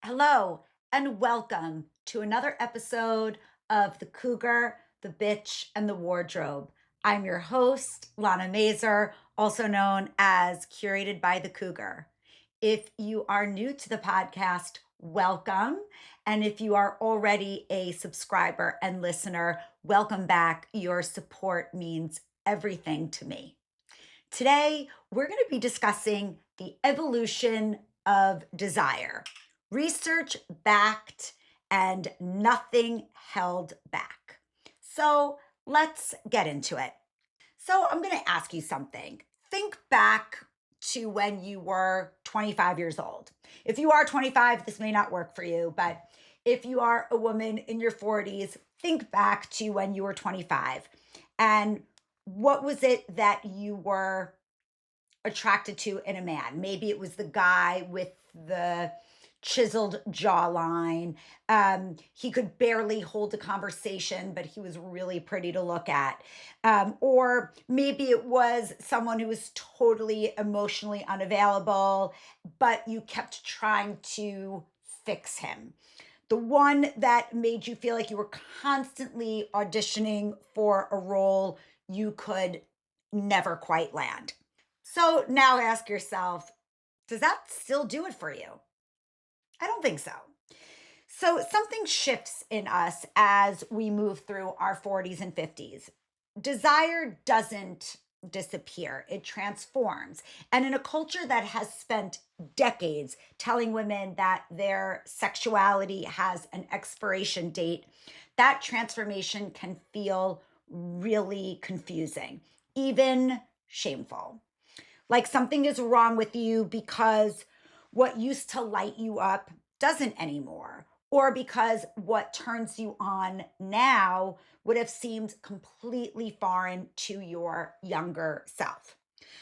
Hello, and welcome to another episode of The Cougar, the Bitch, and the Wardrobe. I'm your host, Lana Mazer, also known as Curated by the Cougar. If you are new to the podcast, welcome. And if you are already a subscriber and listener, welcome back. Your support means everything to me. Today, we're going to be discussing the evolution of desire, research backed and nothing held back. So let's get into it. So I'm going to ask you something. Think back to when you were 25 years old. If you are 25, this may not work for you, but if you are a woman in your 40s, think back to when you were 25 and what was it that you were attracted to in a man? Maybe it was the guy with the chiseled jawline. He could barely hold a conversation, but he was really pretty to look at. Or maybe it was someone who was totally emotionally unavailable, but you kept trying to fix him. The one that made you feel like you were constantly auditioning for a role you could never quite land. So now ask yourself, does that still do it for you? I don't think so. So something shifts in us as we move through our 40s and 50s. Desire doesn't disappear, it transforms. And in a culture that has spent decades telling women that their sexuality has an expiration date, that transformation can feel really confusing, even shameful. Like something is wrong with you because what used to light you up doesn't anymore, or because what turns you on now would have seemed completely foreign to your younger self.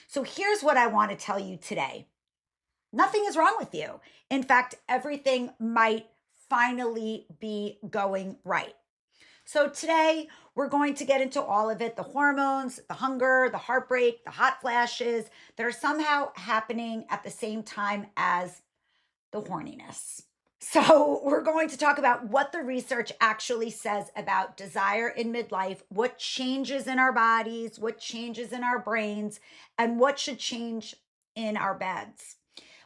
So here's what I want to tell you today. Nothing is wrong with you. In fact, everything might finally be going right. So today we're going to get into all of it, the hormones, the hunger, the heartbreak, the hot flashes that are somehow happening at the same time as the horniness. So, we're going to talk about what the research actually says about desire in midlife, what changes in our bodies, what changes in our brains, and what should change in our beds.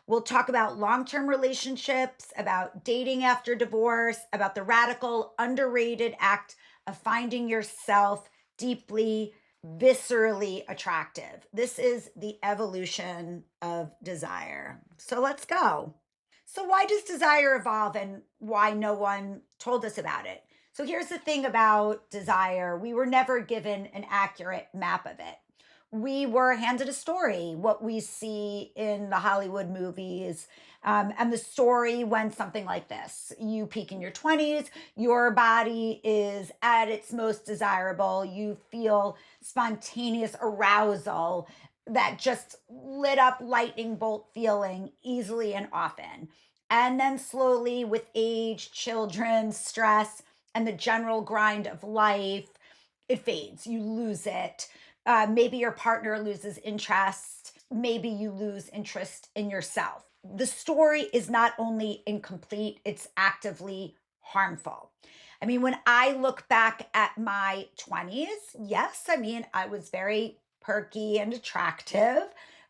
We'll talk about long term relationships, about dating after divorce, about the radical, underrated act of finding yourself deeply, viscerally attractive. This is the evolution of desire. So let's go. So, why does desire evolve and why no one told us about it? So, here's the thing about desire, we were never given an accurate map of it. We were handed a story, what we see in the Hollywood movies. And the story went something like this: you peak in your 20s, your body is at its most desirable, you feel spontaneous arousal that just lit up lightning bolt feeling easily and often. And then slowly, with age, children, stress, and the general grind of life, it fades. You lose it. Maybe your partner loses interest. Maybe you lose interest in yourself. The story is not only incomplete, it's actively harmful. I mean, when I look back at my 20s, yes, I mean, I was very perky and attractive,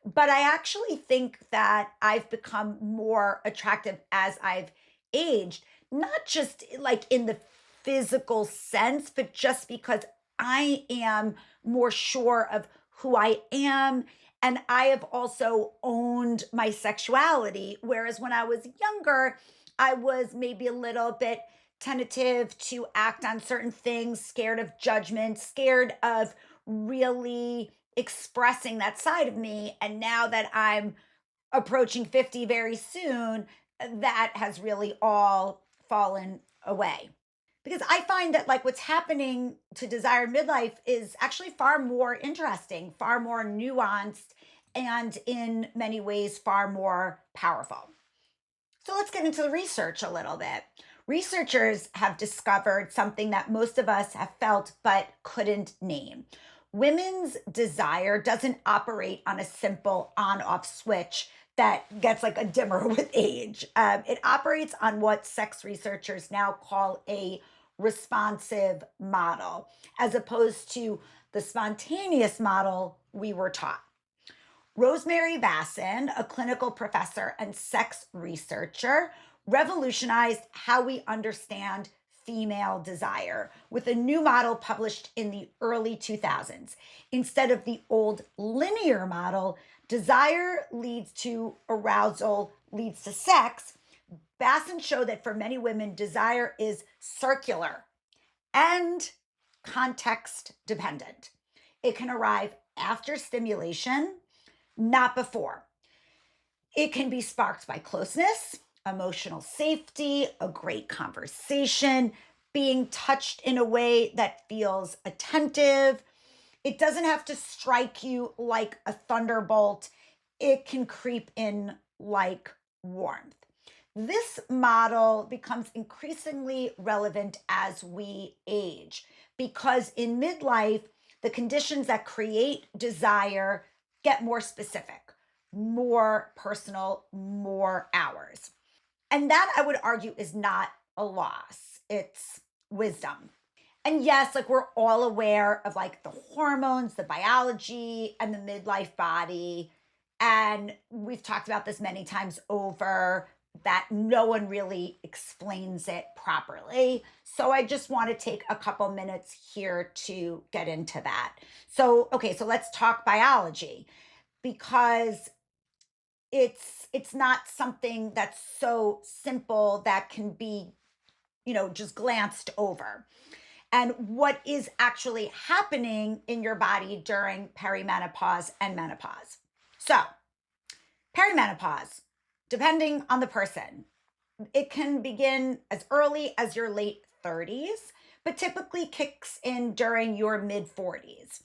but I actually think that I've become more attractive as I've aged, not just like in the physical sense, but just because I am more sure of who I am. And I have also owned my sexuality. Whereas when I was younger, I was maybe a little bit tentative to act on certain things, scared of judgment, scared of really expressing that side of me. And now that I'm approaching 50 very soon, that has really all fallen away. Because I find that like what's happening to desire midlife is actually far more interesting, far more nuanced, and in many ways far more powerful. So let's get into the research a little bit. Researchers have discovered something that most of us have felt but couldn't name. Women's desire doesn't operate on a simple on off switch that gets like a dimmer with age. It operates on what sex researchers now call a responsive model, as opposed to the spontaneous model we were taught. Rosemary Basson, a clinical professor and sex researcher, revolutionized how we understand female desire with a new model published in the early 2000s. Instead of the old linear model, desire leads to arousal, leads to sex. Basson showed that for many women, desire is circular and context dependent. It can arrive after stimulation, not before. It can be sparked by closeness, emotional safety, a great conversation, being touched in a way that feels attentive. It doesn't have to strike you like a thunderbolt. It can creep in like warmth. This model becomes increasingly relevant as we age because in midlife, the conditions that create desire get more specific, more personal, more hours. And that I would argue is not a loss, it's wisdom. And yes, like we're all aware of like the hormones, the biology, and the midlife body. And we've talked about this many times over that no one really explains it properly. So I just want to take a couple minutes here to get into that. So, okay, so let's talk biology because it's not something that's so simple that can be, just glanced over. And what is actually happening in your body during perimenopause and menopause. So, perimenopause, depending on the person, it can begin as early as your late 30s, but typically kicks in during your mid 40s.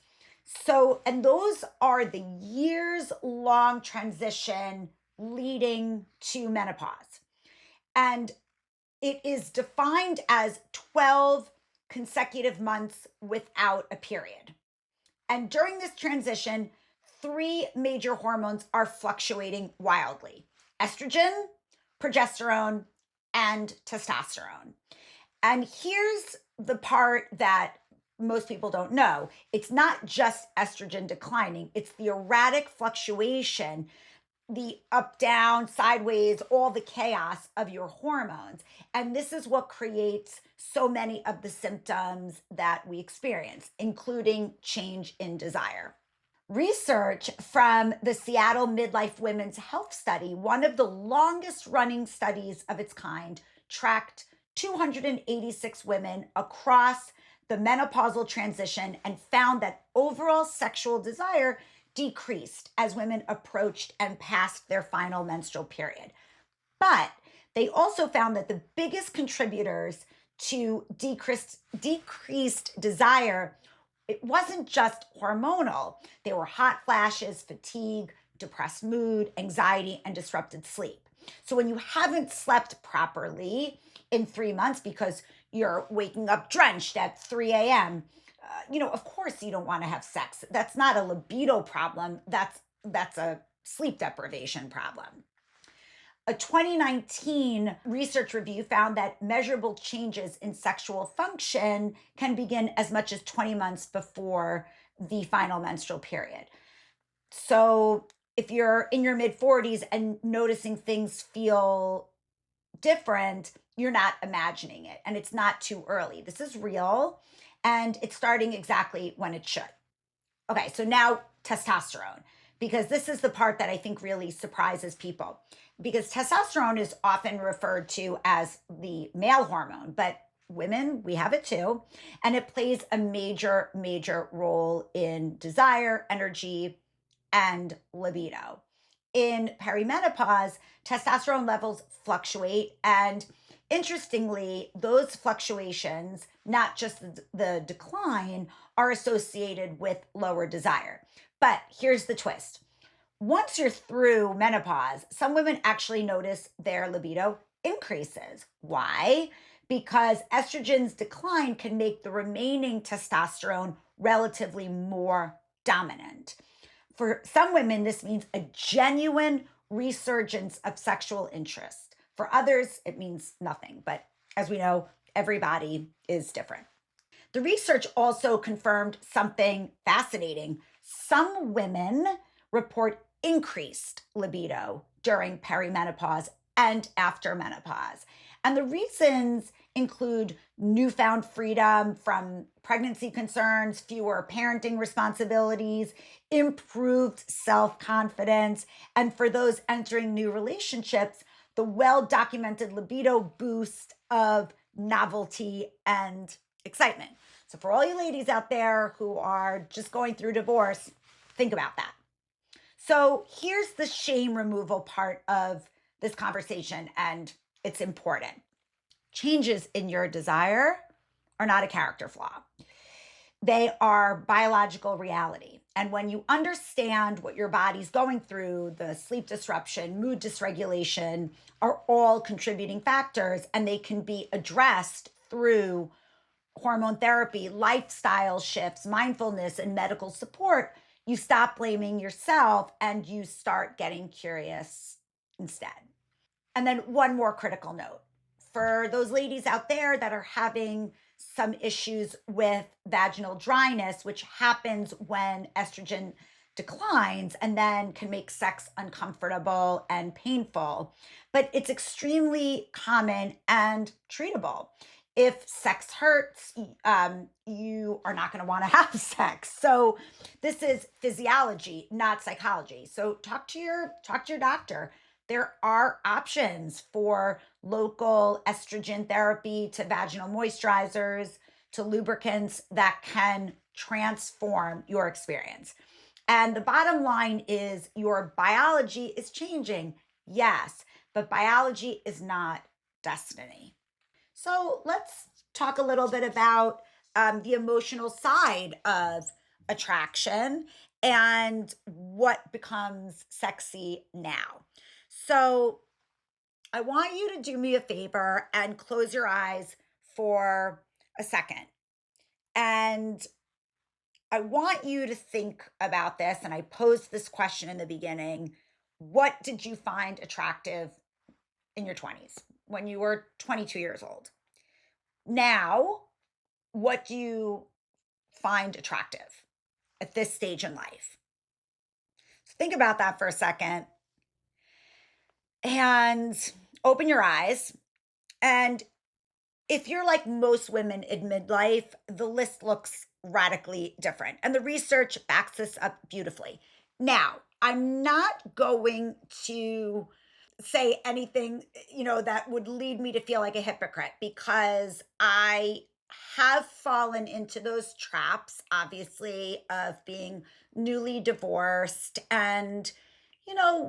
So, and those are the years long transition leading to menopause. And it is defined as 12 consecutive months without a period. And during this transition, three major hormones are fluctuating wildly: estrogen, progesterone, and testosterone. And here's the part that most people don't know. It's not just estrogen declining, it's the erratic fluctuation, the up, down, sideways, all the chaos of your hormones. And this is what creates so many of the symptoms that we experience, including change in desire. Research from the Seattle Midlife Women's Health Study, one of the longest running studies of its kind, tracked 286 women across the menopausal transition and found that overall sexual desire decreased as women approached and passed their final menstrual period. But they also found that the biggest contributors to decreased desire, it wasn't just hormonal. There were hot flashes, fatigue, depressed mood, anxiety, and disrupted sleep. So when you haven't slept properly in 3 months because you're waking up drenched at 3 a.m., of course you don't want to have sex. That's not a libido problem. That's a sleep deprivation problem. A 2019 research review found that measurable changes in sexual function can begin as much as 20 months before the final menstrual period. So if you're in your mid 40s and noticing things feel different, you're not imagining it, and it's not too early. This is real, and it's starting exactly when it should. Okay, so now testosterone, because this is the part that I think really surprises people. Because testosterone is often referred to as the male hormone, but women, we have it too. And it plays a major, major role in desire, energy, and libido. In perimenopause, testosterone levels fluctuate. And interestingly, those fluctuations, not just the decline, are associated with lower desire. But here's the twist. Once you're through menopause, some women actually notice their libido increases. Why? Because estrogen's decline can make the remaining testosterone relatively more dominant. For some women, this means a genuine resurgence of sexual interest. For others, it means nothing, but as we know, everybody is different. The research also confirmed something fascinating. Some women report increased libido during perimenopause and after menopause. And the reasons include newfound freedom from pregnancy concerns, fewer parenting responsibilities, improved self confidence, and for those entering new relationships, the well documented libido boost of novelty and excitement. So, for all you ladies out there who are just going through divorce, think about that. So, here's the shame removal part of this conversation, and it's important. Changes in your desire are not a character flaw, they are biological reality. And when you understand what your body's going through, the sleep disruption, mood dysregulation are all contributing factors, and they can be addressed through hormone therapy, lifestyle shifts, mindfulness, and medical support. You stop blaming yourself and you start getting curious instead. And then one more critical note for those ladies out there that are having some issues with vaginal dryness, which happens when estrogen declines and then can make sex uncomfortable and painful. But it's extremely common and treatable. If sex hurts, you are not going to want to have sex. So this is physiology, not psychology. So talk to your doctor. There are options for local estrogen therapy to vaginal moisturizers to lubricants that can transform your experience. And the bottom line is your biology is changing, yes, but biology is not destiny. So let's talk a little bit about the emotional side of attraction and what becomes sexy now. So I want you to do me a favor and close your eyes for a second. And I want you to think about this. And I posed this question in the beginning. What did you find attractive in your 20s when you were 22 years old? Now, what do you find attractive at this stage in life? So think about that for a second and open your eyes. And if you're like most women in midlife, the list looks radically different. And the research backs this up beautifully. Now, I'm not going to say anything, that would lead me to feel like a hypocrite because I have fallen into those traps, obviously, of being newly divorced and,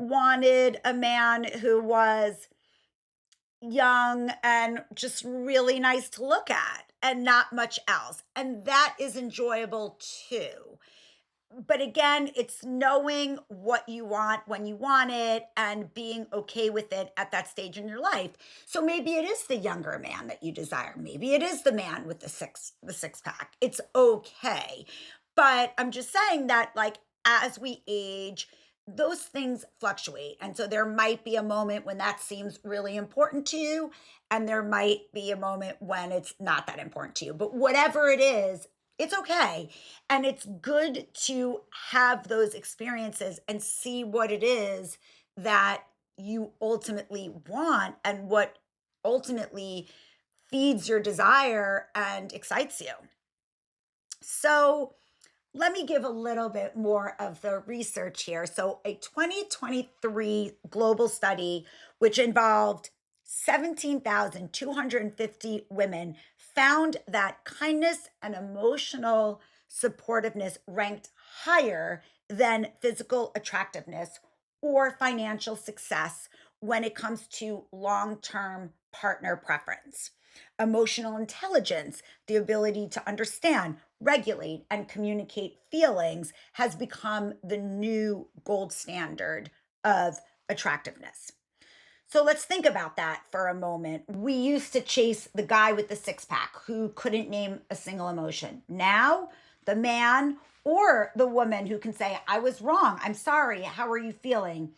wanted a man who was young and just really nice to look at and not much else. And that is enjoyable too. But again, it's knowing what you want when you want it and being okay with it at that stage in your life. So maybe it is the younger man that you desire. Maybe it is the man with the six pack. It's okay. But I'm just saying that like as we age, those things fluctuate. And so there might be a moment when that seems really important to you, and there might be a moment when it's not that important to you. But whatever it is, it's okay. And it's good to have those experiences and see what it is that you ultimately want and what ultimately feeds your desire and excites you. So, let me give a little bit more of the research here. So, a 2023 global study, which involved 17,250 women, found that kindness and emotional supportiveness ranked higher than physical attractiveness or financial success when it comes to long term partner preference. Emotional intelligence, the ability to understand, regulate, and communicate feelings, has become the new gold standard of attractiveness. So let's think about that for a moment. We used to chase the guy with the six pack who couldn't name a single emotion. Now, the man or the woman who can say, I was wrong, I'm sorry, how are you feeling,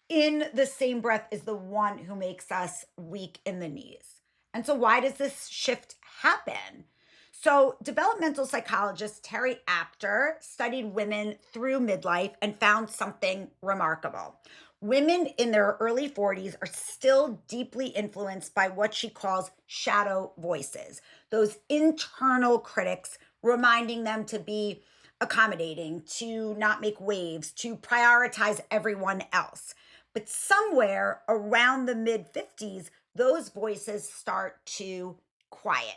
in the same breath is the one who makes us weak in the knees. And so, why does this shift happen? So, developmental psychologist Terry Apter studied women through midlife and found something remarkable. Women in their early 40s are still deeply influenced by what she calls shadow voices, those internal critics reminding them to be accommodating, to not make waves, to prioritize everyone else. But somewhere around the mid 50s, those voices start to quiet.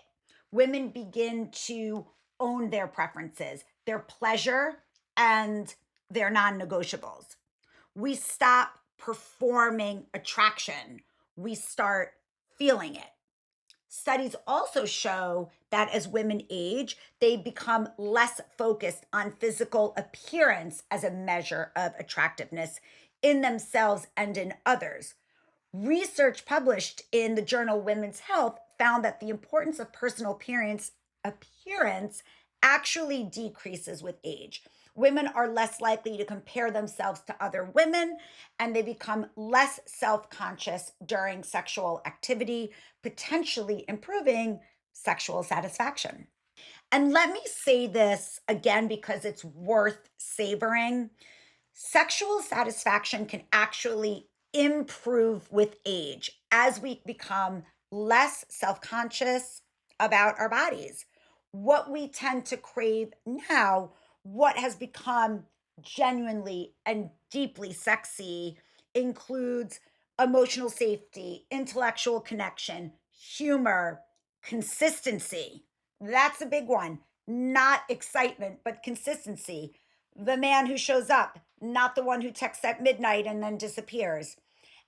Women begin to own their preferences, their pleasure, and their non negotiables. We stop performing attraction, we start feeling it. Studies also show that as women age, they become less focused on physical appearance as a measure of attractiveness in themselves and in others. Research published in the journal Women's Health found that the importance of personal appearance actually decreases with age. Women are less likely to compare themselves to other women, and they become less self conscious during sexual activity, potentially improving sexual satisfaction. And let me say this again because it's worth savoring. Sexual satisfaction can actually improve with age as we become less self conscious about our bodies. What we tend to crave now, what has become genuinely and deeply sexy, includes emotional safety, intellectual connection, humor, consistency. That's a big one. Not excitement, but consistency. The man who shows up, not the one who texts at midnight and then disappears.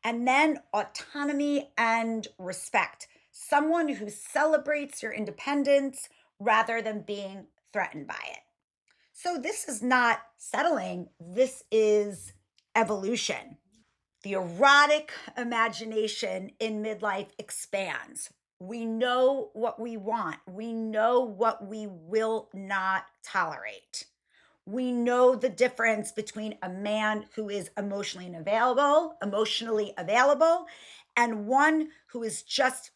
And then autonomy and respect. Someone who celebrates your independence rather than being threatened by it. So this is not settling, this is evolution. The erotic imagination in midlife expands. We know what we want. We know what we will not tolerate. We know the difference between a man who is emotionally available, and one who is just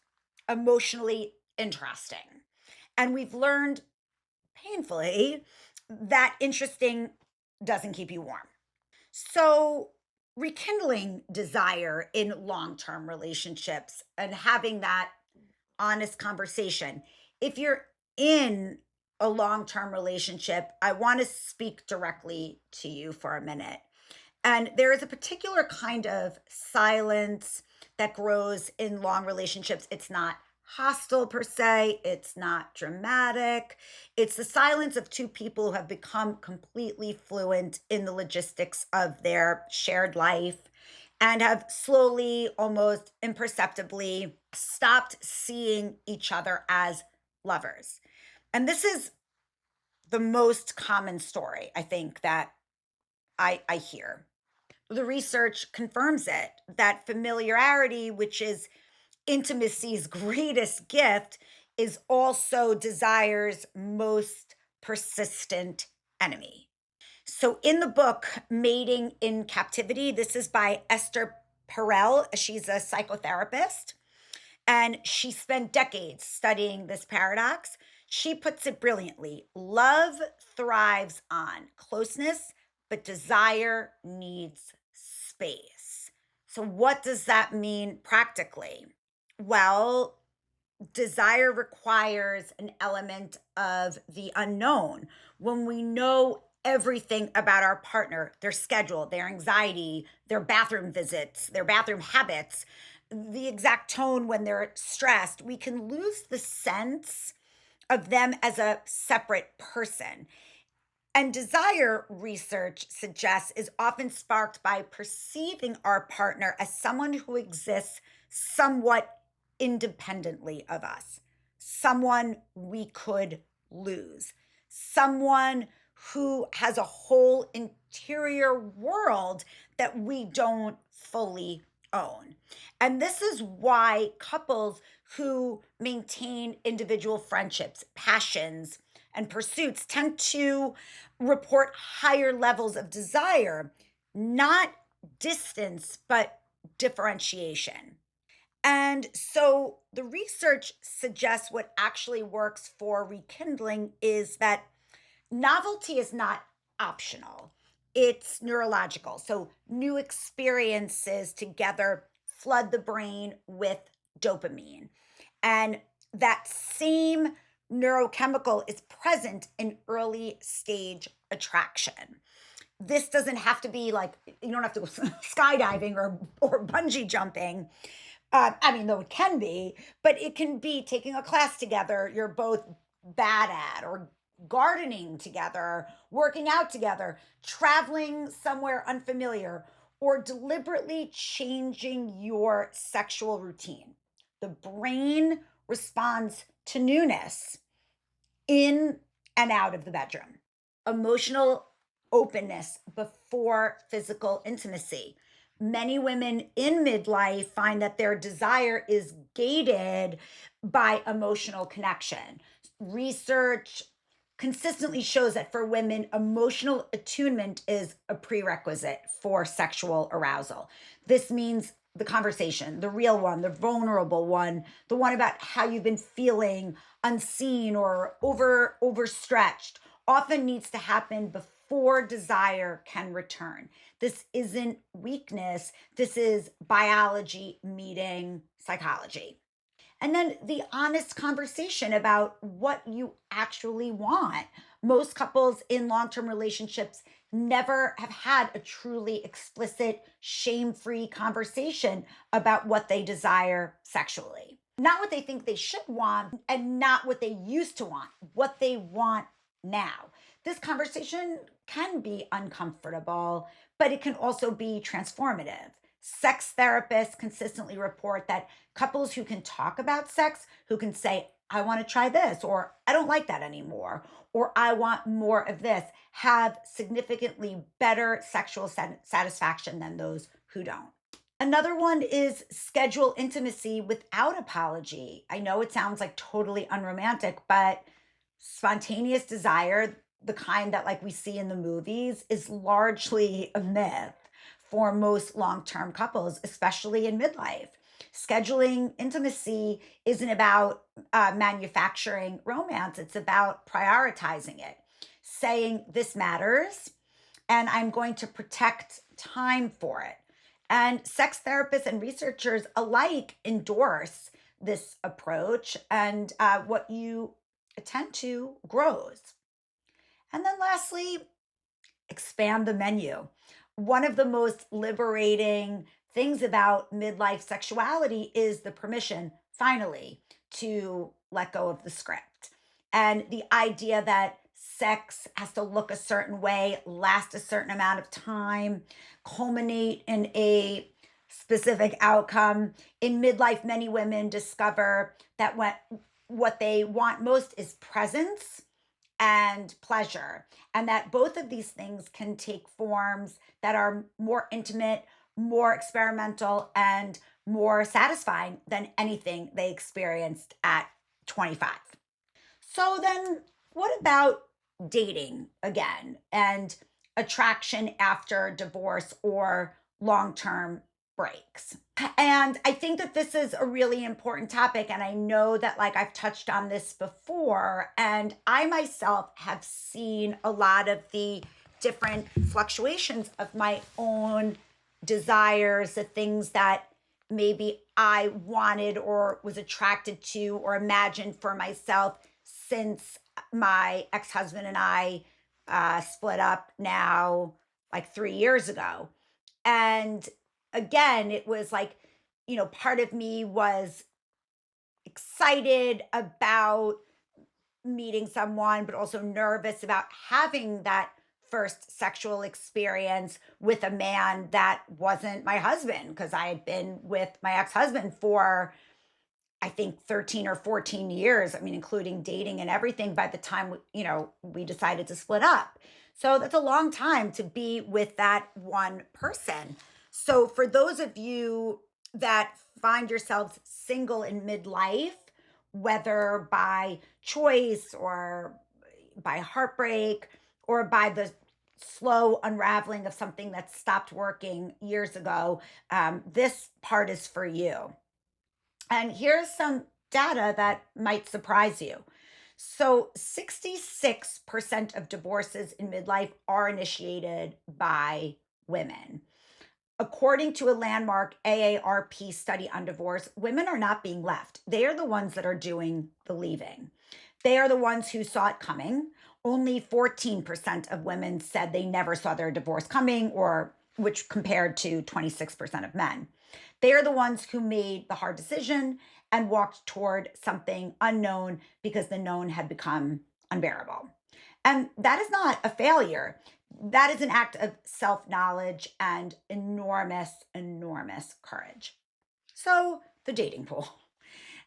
emotionally interesting. And we've learned painfully that interesting doesn't keep you warm. So, rekindling desire in long term relationships and having that honest conversation. If you're in a long term relationship, I want to speak directly to you for a minute. And there is a particular kind of silence that grows in long relationships. It's not hostile per se, it's not dramatic. It's the silence of two people who have become completely fluent in the logistics of their shared life and have slowly, almost imperceptibly, stopped seeing each other as lovers. And this is the most common story, I think, that I hear. The research confirms it that familiarity, which is intimacy's greatest gift, is also desire's most persistent enemy. So, in the book Mating in Captivity, this is by Esther Perel. She's a psychotherapist and she spent decades studying this paradox. She puts it brilliantly: love thrives on closeness, but desire needs space. So, what does that mean practically? Well, desire requires an element of the unknown. When we know everything about our partner, their schedule, their anxiety, their bathroom visits, their bathroom habits, the exact tone when they're stressed, we can lose the sense of them as a separate person. And desire, research suggests, is often sparked by perceiving our partner as someone who exists somewhat independently of us, someone we could lose, someone who has a whole interior world that we don't fully own. And this is why couples who maintain individual friendships, passions, and pursuits tend to report higher levels of desire, not distance, but differentiation. And so the research suggests what actually works for rekindling is that novelty is not optional, it's neurological. So new experiences together flood the brain with dopamine. And that same neurochemical is present in early stage attraction. This doesn't have to be like, you don't have to go skydiving or bungee jumping. I mean, though it can be, but it can be taking a class together you're both bad at, or gardening together, working out together, traveling somewhere unfamiliar, or deliberately changing your sexual routine. The brain responds to newness in and out of the bedroom. Emotional openness before physical intimacy. Many women in midlife find that their desire is gated by emotional connection. Research consistently shows that for women, emotional attunement is a prerequisite for sexual arousal. This means the conversation, the real one, the vulnerable one, the one about how you've been feeling unseen or overstretched, often needs to happen before desire can return. This isn't weakness, this is biology meeting psychology. And then the honest conversation about what you actually want. Most couples in long term relationships never have had a truly explicit, shame free conversation about what they desire sexually. Not what they think they should want, and not what they used to want, what they want now. This conversation can be uncomfortable, but it can also be transformative. Sex therapists consistently report that couples who can talk about sex, who can say, I want to try this, or I don't like that anymore, or I want more of this, have significantly better sexual satisfaction than those who don't. Another one is schedule intimacy without apology. I know it sounds like totally unromantic, but spontaneous desire, the kind that like we see in the movies, is largely a myth for most long-term couples, especially in midlife. Scheduling intimacy isn't about manufacturing romance, it's about prioritizing it, saying this matters and I'm going to protect time for it. And sex therapists and researchers alike endorse this approach, and what you attend to grows. And then lastly, expand the menu. One of the most liberating things about midlife sexuality is the permission, finally, to let go of the script. And the idea that sex has to look a certain way, last a certain amount of time, culminate in a specific outcome. In midlife, many women discover that what they want most is presence and pleasure, and that both of these things can take forms that are more intimate, more experimental, and more satisfying than anything they experienced at 25. So, then what about dating again and attraction after divorce or long term breaks? And I think that this is a really important topic. And I know that, like, I've touched on this before, and I myself have seen a lot of the different fluctuations of my own desires, the things that maybe I wanted or was attracted to or imagined for myself since my ex husband and I split up now like 3 years ago. And again, it was like, part of me was excited about meeting someone, but also nervous about having that first sexual experience with a man that wasn't my husband, because I had been with my ex husband for, I think, 13 or 14 years. I mean, including dating and everything by the time, we decided to split up. So that's a long time to be with that one person. So for those of you that find yourselves single in midlife, whether by choice or by heartbreak or by the slow unraveling of something that stopped working years ago, this part is for you. And here's some data that might surprise you. So, 66% of divorces in midlife are initiated by women. According to a landmark AARP study on divorce, women are not being left. They are the ones that are doing the leaving. They are the ones who saw it coming. Only 14% of women said they never saw their divorce coming, or which compared to 26% of men. They are the ones who made the hard decision and walked toward something unknown because the known had become unbearable. And that is not a failure. That is an act of self knowledge and enormous, enormous courage. So, the dating pool.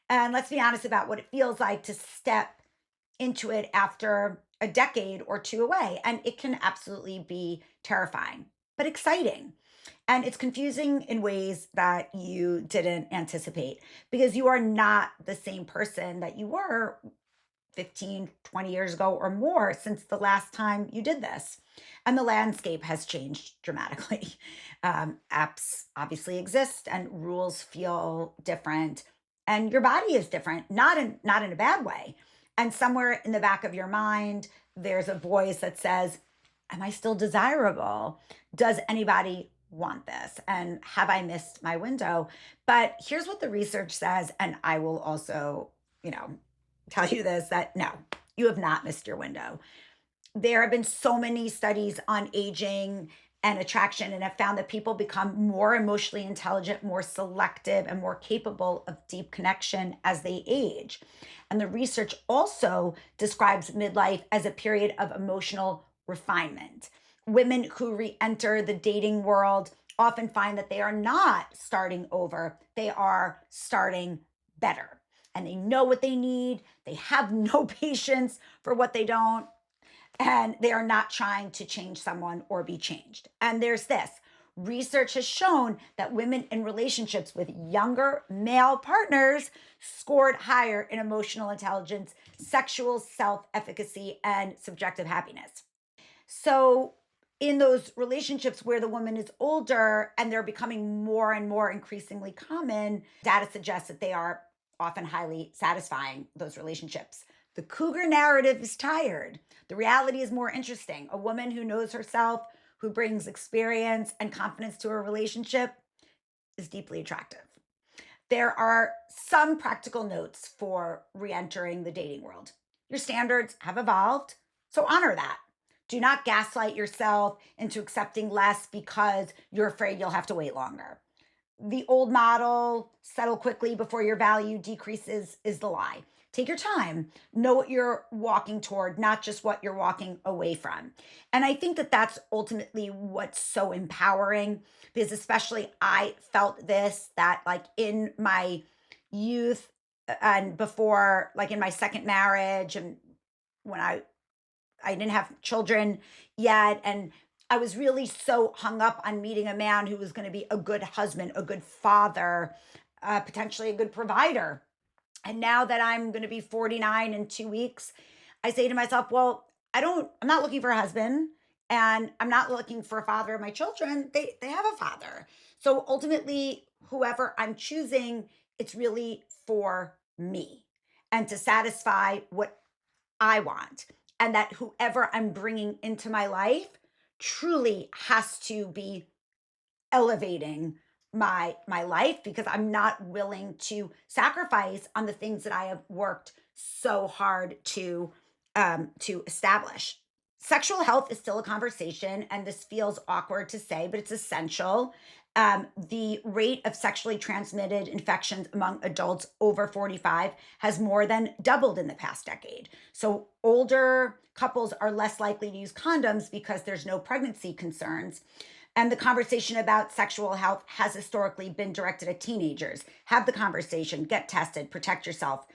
And let's be honest about what it feels like to step into it after a decade or two away. And it can absolutely be terrifying, but exciting. And it's confusing in ways that you didn't anticipate because you are not the same person that you were 15, 20 years ago or more since the last time you did this. And the landscape has changed dramatically. Apps obviously exist and rules feel different. And your body is different, not in a bad way. And somewhere in the back of your mind, there's a voice that says, am I still desirable? Does anybody want this? And have I missed my window? But here's what the research says. And I will also, tell you this, that no, you have not missed your window. There have been so many studies on aging and attraction and have found that people become more emotionally intelligent, more selective, and more capable of deep connection as they age. And the research also describes midlife as a period of emotional refinement. Women who re-enter the dating world often find that they are not starting over, they are starting better. And they know what they need. They have no patience for what they don't. And they are not trying to change someone or be changed. And there's this research has shown that women in relationships with younger male partners scored higher in emotional intelligence, sexual self efficacy, and subjective happiness. So, in those relationships where the woman is older and they're becoming more and more increasingly common, data suggests that they are often highly satisfying, those relationships. The cougar narrative is tired. The reality is more interesting. A woman who knows herself, who brings experience and confidence to her relationship, is deeply attractive. There are some practical notes for re entering the dating world. Your standards have evolved, so honor that. Do not gaslight yourself into accepting less because you're afraid you'll have to wait longer. The old model, settle quickly before your value decreases, is the lie. Take your time. Know what you're walking toward, not just what you're walking away from. And I think that that's ultimately what's so empowering because, especially, I felt this that, like, in my youth and before, like, in my second marriage, and when I didn't have children yet. And I was really so hung up on meeting a man who was going to be a good husband, a good father, potentially a good provider. And now that I'm going to be 49 in 2 weeks, I say to myself, well, I'm not looking for a husband and I'm not looking for a father of my children. They have a father. So ultimately, whoever I'm choosing, it's really for me and to satisfy what I want. And that whoever I'm bringing into my life truly has to be elevating my life because I'm not willing to sacrifice on the things that I have worked so hard to establish. Sexual health is still a conversation, and this feels awkward to say, but it's essential. The rate of sexually transmitted infections among adults over 45 has more than doubled in the past decade. So, older couples are less likely to use condoms because there's no pregnancy concerns. And the conversation about sexual health has historically been directed at teenagers. Have the conversation, get tested, protect yourself.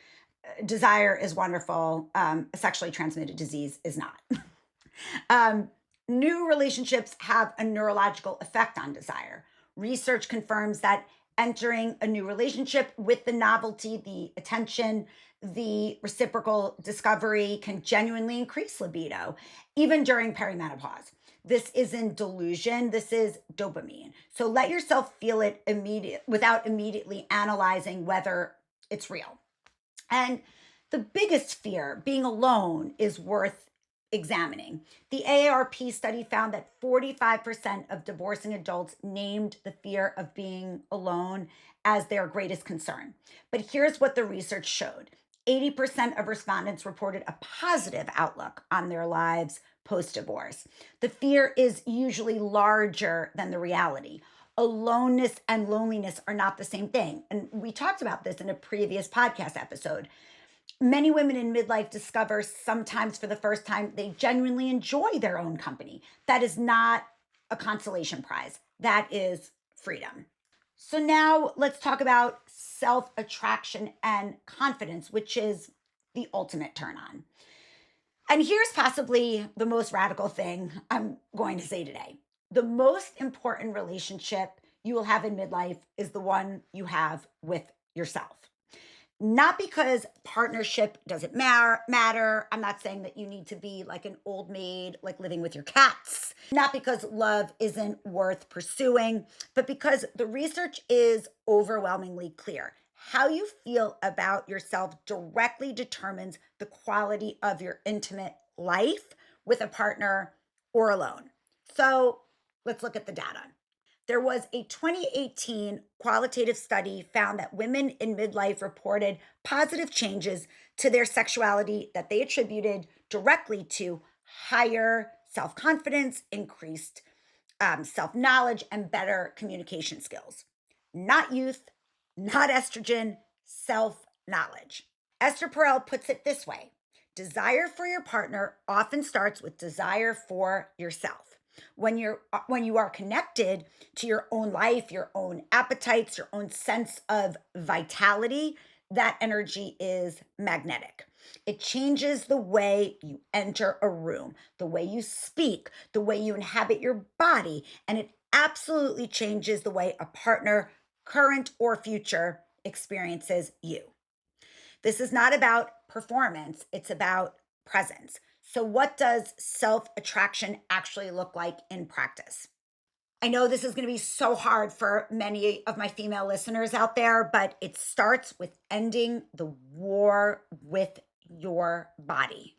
Desire is wonderful. A sexually transmitted disease is not. New relationships have a neurological effect on desire. Research confirms that entering a new relationship with the novelty, the attention, the reciprocal discovery can genuinely increase libido, even during perimenopause. This isn't delusion, this is dopamine. So let yourself feel it without immediately analyzing whether it's real. And the biggest fear, being alone, is worth examining. The AARP study found that 45% of divorcing adults named the fear of being alone as their greatest concern. But here's what the research showed: 80% of respondents reported a positive outlook on their lives post divorce. The fear is usually larger than the reality. Aloneness and loneliness are not the same thing. And we talked about this in a previous podcast episode. Many women in midlife discover, sometimes for the first time, they genuinely enjoy their own company. That is not a consolation prize, that is freedom. So now let's talk about self attraction and confidence, which is the ultimate turn on. And here's possibly the most radical thing I'm going to say today: the most important relationship you will have in midlife is the one you have with yourself. Not because partnership doesn't matter. I'm not saying that you need to be like an old maid, like living with your cats. Not because love isn't worth pursuing, but because the research is overwhelmingly clear. How you feel about yourself directly determines the quality of your intimate life with a partner or alone. So let's look at the data. There was a 2018 qualitative study found that women in midlife reported positive changes to their sexuality that they attributed directly to higher self confidence, increased self knowledge, and better communication skills. Not youth, not estrogen, self knowledge. Esther Perel puts it this way: desire for your partner often starts with desire for yourself. When you are connected to your own life, your own appetites, your own sense of vitality, that energy is magnetic. It changes the way you enter a room, the way you speak, the way you inhabit your body, and it absolutely changes the way a partner, current or future, experiences you. This is not about performance, it's about presence. So, what does self attraction actually look like in practice? I know this is going to be so hard for many of my female listeners out there, but it starts with ending the war with your body.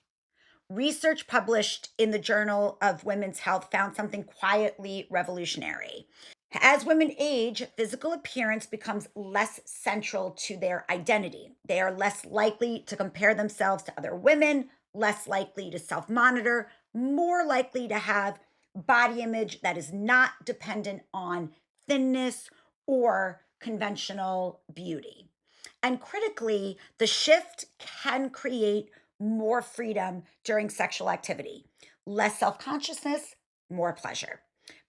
Research published in the Journal of Women's Health found something quietly revolutionary. As women age, physical appearance becomes less central to their identity. They are less likely to compare themselves to other women, less likely to self monitor, more likely to have body image that is not dependent on thinness or conventional beauty. And critically, the shift can create more freedom during sexual activity, less self consciousness, more pleasure.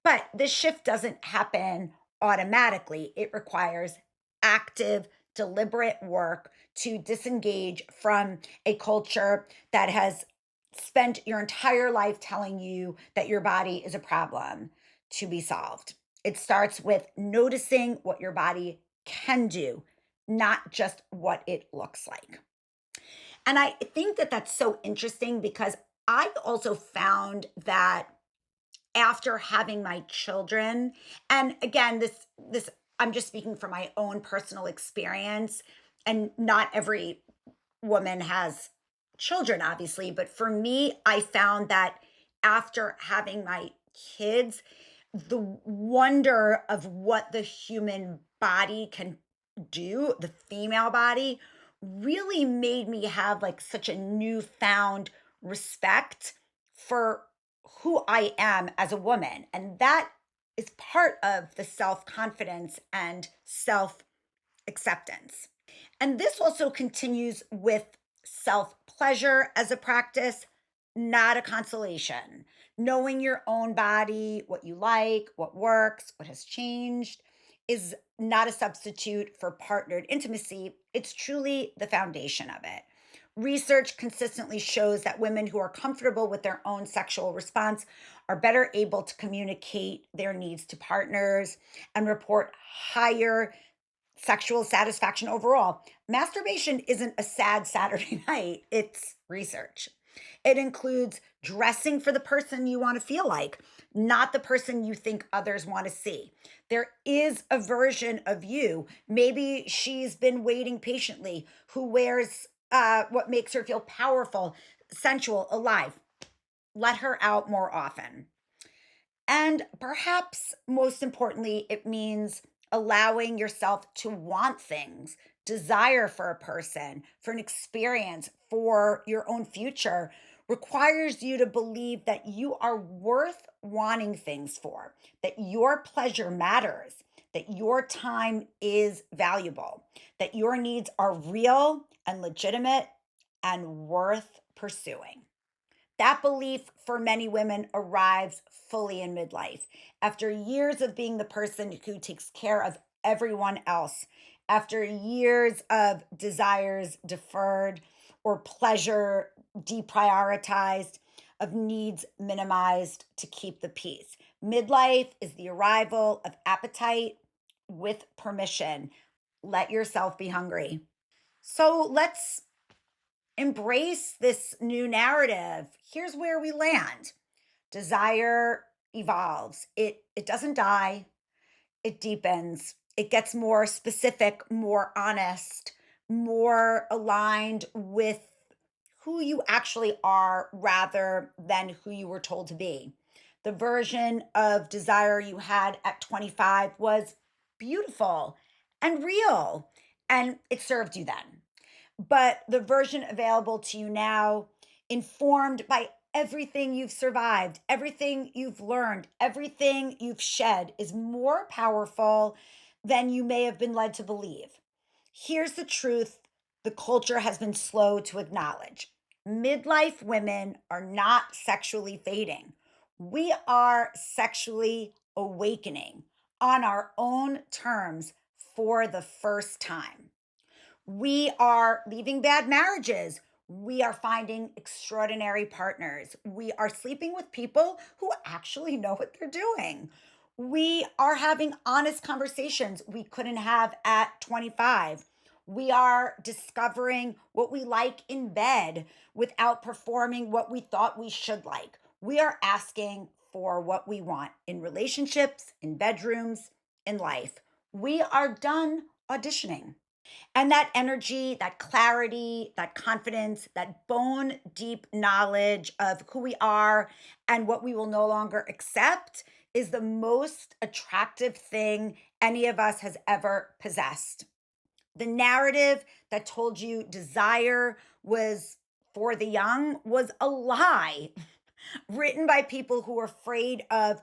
But this shift doesn't happen automatically. It requires active, deliberate work to disengage from a culture that has spent your entire life telling you that your body is a problem to be solved. It starts with noticing what your body can do, not just what it looks like. And I think that that's so interesting because I also found that after having my children, and again, this I'm just speaking from my own personal experience, and not every woman has children, obviously, but for me, I found that after having my kids, the wonder of what the human body can do, the female body, really made me have like such a newfound respect for who I am as a woman. And that is part of the self confidence and self acceptance. And this also continues with self pleasure as a practice, not a consolation. Knowing your own body, what you like, what works, what has changed, is not a substitute for partnered intimacy. It's truly the foundation of it. Research consistently shows that women who are comfortable with their own sexual response are better able to communicate their needs to partners and report higher sexual satisfaction overall. Masturbation isn't a sad Saturday night, it's research. It includes dressing for the person you want to feel like, not the person you think others want to see. There is a version of you. Maybe she's been waiting patiently, who wears what makes her feel powerful, sensual, alive. Let her out more often. And perhaps most importantly, it means allowing yourself to want things, desire for a person, for an experience, for your own future requires you to believe that you are worth wanting things for, that your pleasure matters, that your time is valuable, that your needs are real and legitimate and worth pursuing. That belief for many women arrives fully in midlife. After years of being the person who takes care of everyone else, after years of desires deferred or pleasure deprioritized, of needs minimized to keep the peace. Midlife is the arrival of appetite with permission. Let yourself be hungry. So let's embrace this new narrative. Here's where we land. Desire evolves. It doesn't die. It deepens. It gets more specific, more honest, more aligned with who you actually are rather than who you were told to be. The version of desire you had at 25 was beautiful and real, and it served you then. But the version available to you now, informed by everything you've survived, everything you've learned, everything you've shed, is more powerful than you may have been led to believe. Here's the truth the culture has been slow to acknowledge: midlife women are not sexually fading. We are sexually awakening on our own terms for the first time. We are leaving bad marriages. We are finding extraordinary partners. We are sleeping with people who actually know what they're doing. We are having honest conversations we couldn't have at 25. We are discovering what we like in bed without performing what we thought we should like. We are asking for what we want in relationships, in bedrooms, in life. We are done auditioning. And that energy, that clarity, that confidence, that bone deep knowledge of who we are and what we will no longer accept is the most attractive thing any of us has ever possessed. The narrative that told you desire was for the young was a lie, written by people who were afraid of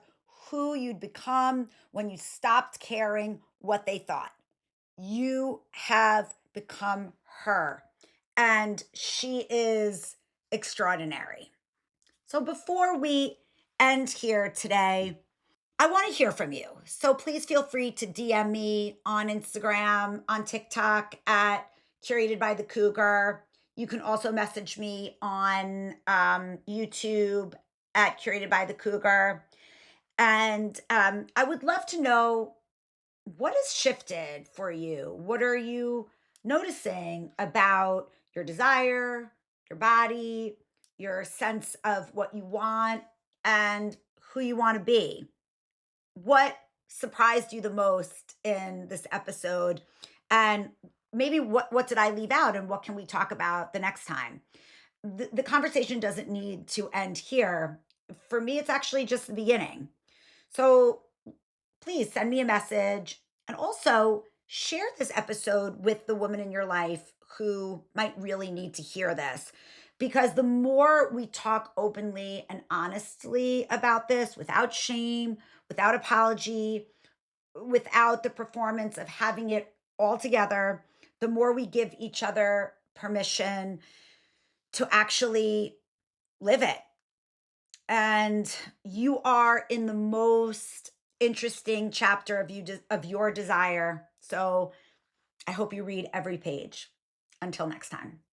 who you'd become when you stopped caring what they thought. You have become her, and she is extraordinary. So before we end here today, I want to hear from you. So please feel free to DM me on Instagram, on TikTok at Curated by the Cougar. You can also message me on YouTube at Curated by the Cougar. And I would love to know, what has shifted for you? What are you noticing about your desire, your body, your sense of what you want, and who you want to be? What surprised you the most in this episode? And maybe what did I leave out, and what can we talk about the next time? The conversation doesn't need to end here. For me, it's actually just the beginning. So please send me a message, and also share this episode with the woman in your life who might really need to hear this. Because the more we talk openly and honestly about this, without shame, without apology, without the performance of having it all together, the more we give each other permission to actually live it. And you are in the most interesting chapter of of your desire. So I hope you read every page. Until next time.